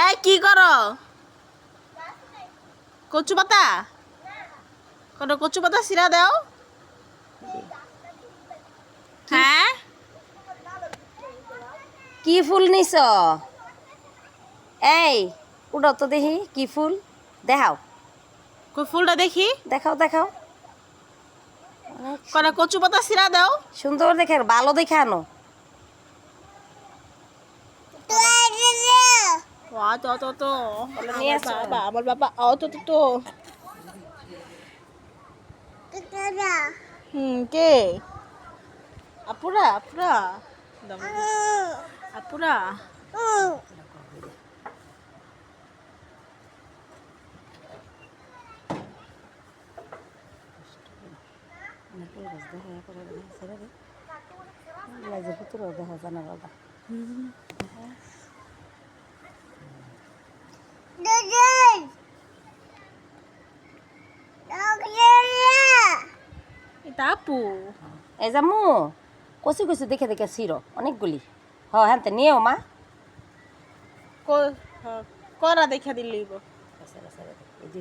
এই কি করো? কচু পাতা কোনো কচু পাতা সিরা দাও। হ্যাঁ, কি ফুল নিছ? এই উড়ো তো দেখি কি ফুল, দেখাও ফুলটা দেখি। দেখাও দেখাও। কোনো কচু পাতা সিরা দাও। সুন্দর দেখে, ভালো দেখে আনো। নিয়ে আসো। আমার বাবা তো কে আপুরা আপুরা আপুরা দেখা জানা বাবা এটা আপু। এই যামু কচি কচি দেখে দেখে ছিড়ো অনেকগুলি। হ্যাঁ তো নিয়েও মা। করা দেখা দিলেই এই যে